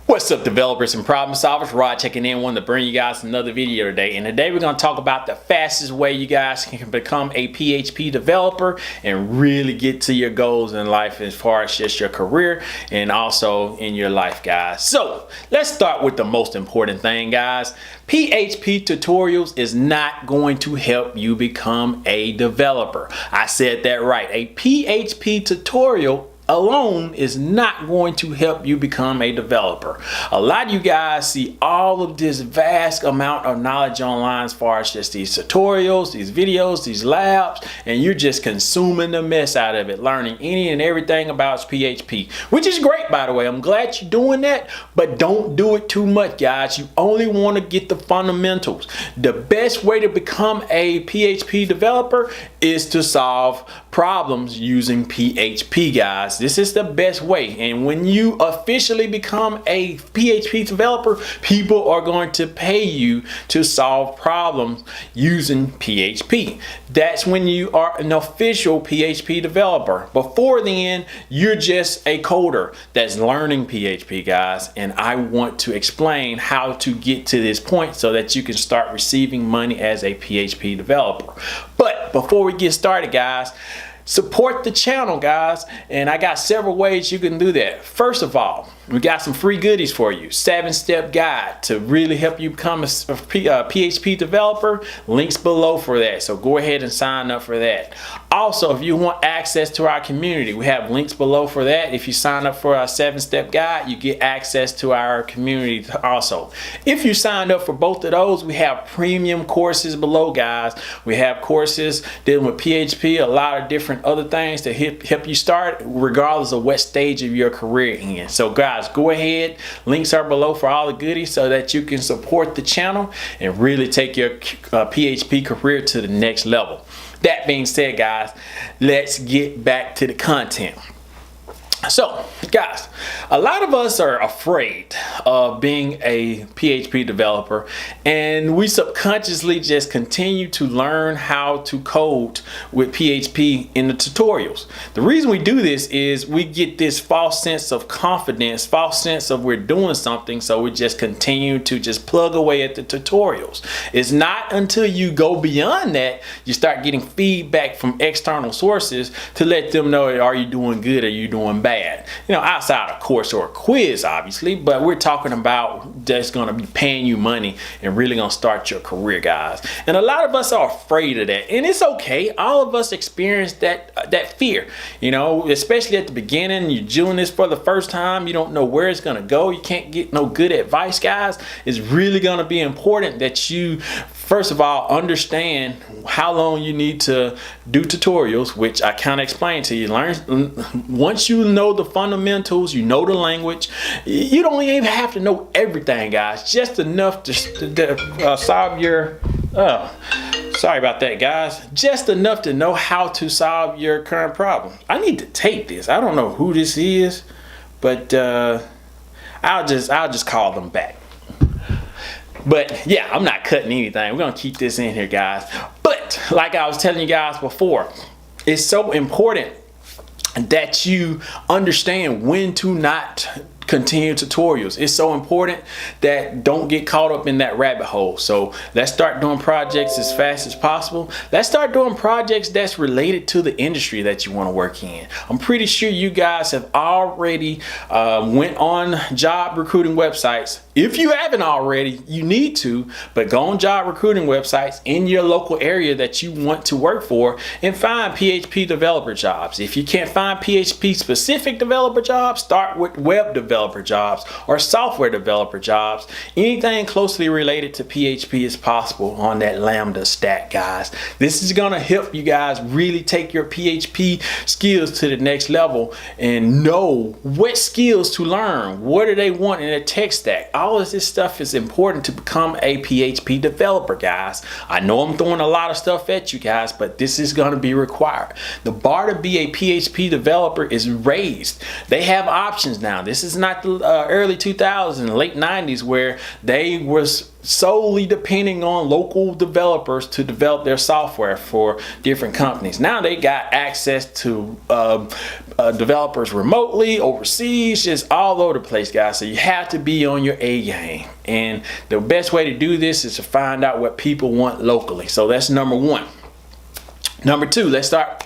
What's up, developers and problem solvers? Rod checking in, wanting to bring you guys another video today. And today we're going to talk about the fastest way you guys can become a PHP developer and really get to your goals in life as far as just your career and also in your life, guys. So let's start with the most important thing, guys. PHP tutorials is not going to help you become a developer. I said that right. A PHP tutorial alone is not going to help you become a developer. A lot of you guys see all of this vast amount of knowledge online as far as just these tutorials, these videos, these labs, and you're just consuming the mess out of it, learning any and everything about PHP, which is great, by the way. I'm glad you're doing that, but don't do it too much, guys. You only want to get the fundamentals. The best way to become a PHP developer is to solve problems using PHP, guys. This is the best way. And when you officially become a PHP developer, people are going to pay you to solve problems using PHP. That's when you are an official PHP developer. Before then, you're just a coder that's learning PHP, guys. And I want to explain how to get to this point so that you can start receiving money as a PHP developer. But before we get started, guys, support the channel, guys, and I got several ways you can do that. First of all, we got some free goodies for you. 7-step guide to really help you become a PHP developer. Links below for that, so go ahead and sign up for that. Also, if you want access to our community, we have links below for that. If you sign up for our 7-step guide, you get access to our community also. If you signed up for both of those, we have premium courses below, guys. We have courses dealing with PHP, a lot of different other things to help you start regardless of what stage of your career in. So guys, go ahead, links are below for all the goodies so that you can support the channel and really take your PHP career to the next level. That being said, guys, let's get back to the content. So guys, a lot of us are afraid of being a PHP developer, and we subconsciously just continue to learn how to code with PHP in the tutorials. The reason we do this is we get this false sense of confidence, false sense of we're doing something, so we just continue to just plug away at the tutorials. It's not until you go beyond that you start getting feedback from external sources to let them know, are you doing good, are you doing bad? You know, outside a course or a quiz, obviously, but we're talking about that's going to be paying you money and really going to start your career, guys. And a lot of us are afraid of that, and it's okay. All of us experience that fear, you know, especially at the beginning. You're doing this for the first time. You don't know where it's going to go. You can't get no good advice, guys. It's really going to be important that you, first of all, understand how long you need to do tutorials, which I kind of explained to you. Once you know the fundamentals, you know the language, you don't even have to know everything, guys. Just enough to solve your, sorry about that, guys. Just enough to know how to solve your current problem. I need to tape this. I don't know who this is, but I'll just call them back. But yeah, I'm not cutting anything. We're gonna keep this in here, guys. But like I was telling you guys before, it's so important that you understand when to not continue tutorials. It's so important that don't get caught up in that rabbit hole. So let's start doing projects as fast as possible. Let's start doing projects that's related to the industry that you want to work in. I'm pretty sure you guys have already went on job recruiting websites. If you haven't already, you need to, but go on job recruiting websites in your local area that you want to work for and find PHP developer jobs. If you can't find PHP specific developer jobs, start with web developer jobs or software developer jobs. Anything closely related to PHP is possible on that Lambda stack, guys. This is going to help you guys really take your PHP skills to the next level and know what skills to learn. What do they want in a tech stack? All of this stuff is important to become a PHP developer, guys. I know I'm throwing a lot of stuff at you guys, but this is going to be required. The bar to be a PHP developer is raised. They have options now. This is not not the early 2000s, late 90s, where they was solely depending on local developers to develop their software for different companies. Now they got access to developers remotely, overseas, just all over the place, guys. So you have to be on your A game. And the best way to do this is to find out what people want locally. So that's number one. Number two, let's start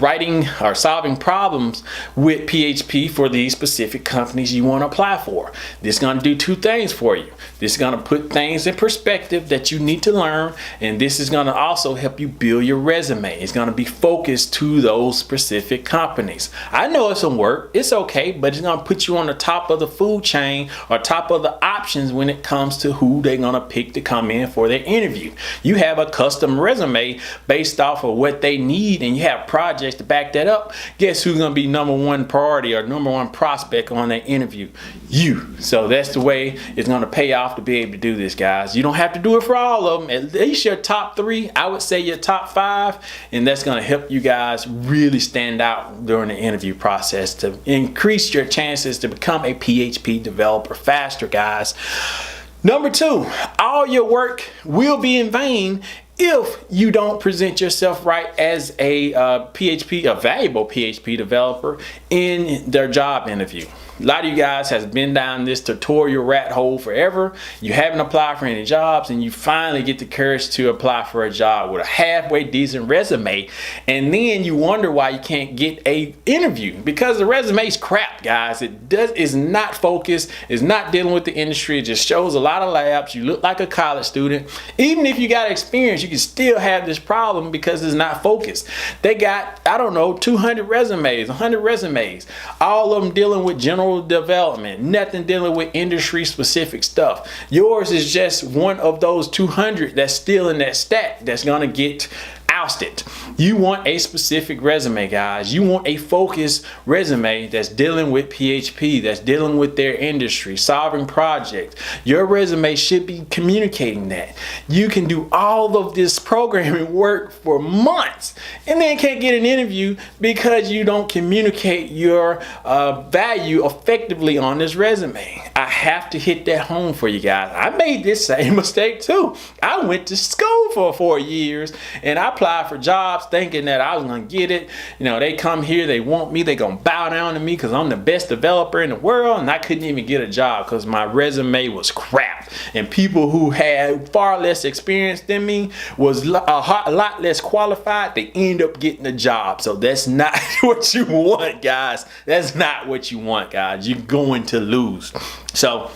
writing or solving problems with PHP for these specific companies you want to apply for. This is going to do two things for you. This is going to put things in perspective that you need to learn, and this is going to also help you build your resume. It's going to be focused to those specific companies. I know it's some work, it's okay, but it's going to put you on the top of the food chain or top of the options when it comes to who they're going to pick to come in for their interview. You have a custom resume based off of what they need, and you have projects to back that up. Guess who's going to be number one priority or number one prospect on that interview? You. So that's the way it's going to pay off to be able to do this, guys. You don't have to do it for all of them. At least your top three, I would say your top five, and that's going to help you guys really stand out during the interview process to increase your chances to become a PHP developer faster, guys. Number two, all your work will be in vain if you don't present yourself right as a valuable PHP developer in their job interview. A lot of you guys has been down this tutorial rat hole forever. You haven't applied for any jobs, and you finally get the courage to apply for a job with a halfway decent resume, and then you wonder why you can't get a interview because the resume's crap, guys. It's not focused. It's not dealing with the industry. It just shows a lot of labs. You look like a college student. Even if you got experience, you can still have this problem because it's not focused. They got, I don't know, 200 resumes, 100 resumes, all of them dealing with general development, nothing dealing with industry specific stuff. Yours is just one of those 200 that's still in that stack that's gonna get ousted. You want a specific resume, guys. You want a focused resume that's dealing with PHP, that's dealing with their industry, solving projects. Your resume should be communicating that. You can do all of this programming work for months and then can't get an interview because you don't communicate your value effectively on this resume. I have to hit that home for you guys. I made this same mistake too. I went to school for 4 years and I applied for jobs thinking that I was gonna get it. You know, they come here, they want me, they gonna bow down to me because I'm the best developer in the world, and I couldn't even get a job because my resume was crap. And people who had far less experience than me was a lot less qualified, they end up getting a job. So that's not what you want, guys. That's not what you want, guys. You're going to lose. So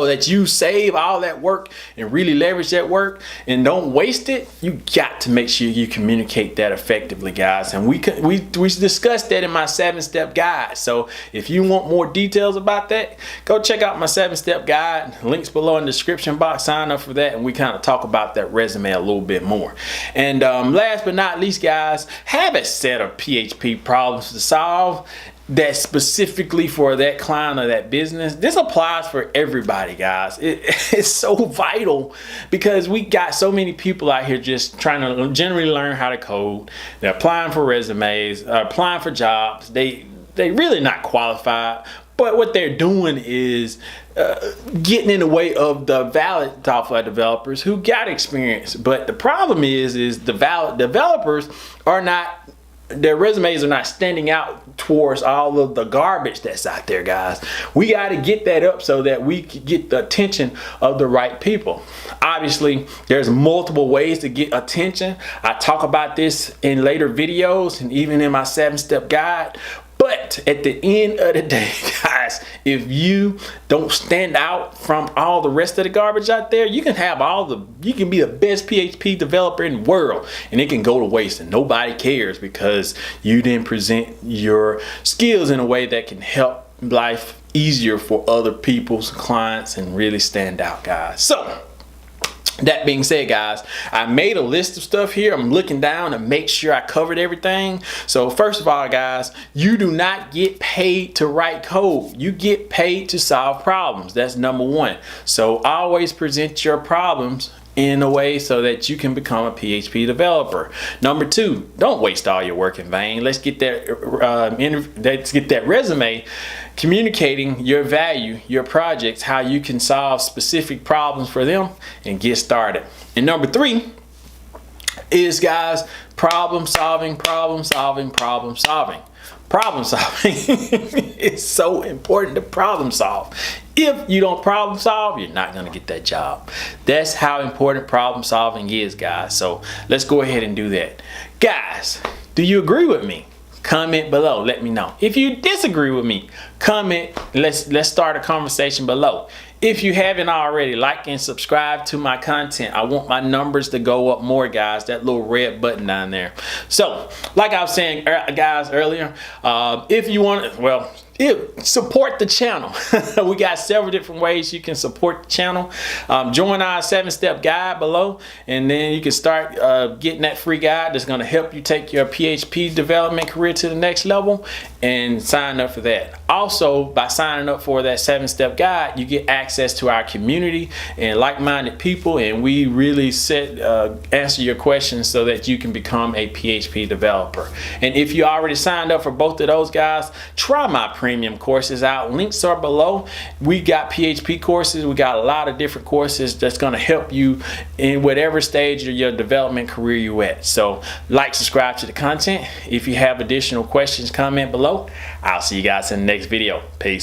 that you save all that work and really leverage that work and don't waste it, you got to make sure you communicate that effectively, guys. And we discussed that in my 7-step guide. So if you want more details about that, go check out my 7-step guide. Links below in the description box. Sign up for that, and we kind of talk about that resume a little bit more. And last but not least, guys, have a set of PHP problems to solve that's specifically for that client or that business. This applies for everybody, guys. It's so vital because we got so many people out here just trying to generally learn how to code. They're applying for resumes, applying for jobs. They really not qualified, but what they're doing is getting in the way of the valid software developers who got experience. But the problem is the valid developers are not, their resumes are not standing out towards all of the garbage that's out there, guys. We got to get that up so that we can get the attention of the right people. Obviously, there's multiple ways to get attention. I talk about this in later videos and even in my 7-step guide. But at the end of the day, guys, if you don't stand out from all the rest of the garbage out there, you can have you can be the best PHP developer in the world, and it can go to waste, and nobody cares because you didn't present your skills in a way that can help life easier for other people's clients and really stand out, guys. So that being said, guys, I made a list of stuff here. I'm looking down to make sure I covered everything. So first of all, guys, you do not get paid to write code. You get paid to solve problems. That's number one. So always present your problems in a way so that you can become a PHP developer. Number two, don't waste all your work in vain. Let's get that resume communicating your value, your projects, how you can solve specific problems for them and get started. And number 3 is, guys, problem solving. Problem solving is so important to problem solve. If you don't problem solve, you're not going to get that job. That's how important problem solving is, guys. So let's go ahead and do that. Guys, do you agree with me? Comment below, let me know. If you disagree with me, comment. Let's start a conversation below. If you haven't already, like and subscribe to my content. I want my numbers to go up more, guys. That little red button down there. So, like I was saying, guys, earlier, if you want, well, support the channel. We got several different ways you can support the channel. Join our 7-step guide below, and then you can start getting that free guide that's going to help you take your PHP development career to the next level, and sign up for that. Also, by signing up for that 7-step guide, you get access to our community and like-minded people, and we really answer your questions so that you can become a PHP developer. And if you already signed up for both of those, guys, try my premium courses out. Links are below. We got PHP courses. We got a lot of different courses that's going to help you in whatever stage of your development career you're at. So like, subscribe to the content. If you have additional questions, comment below. I'll see you guys in the next video. Peace.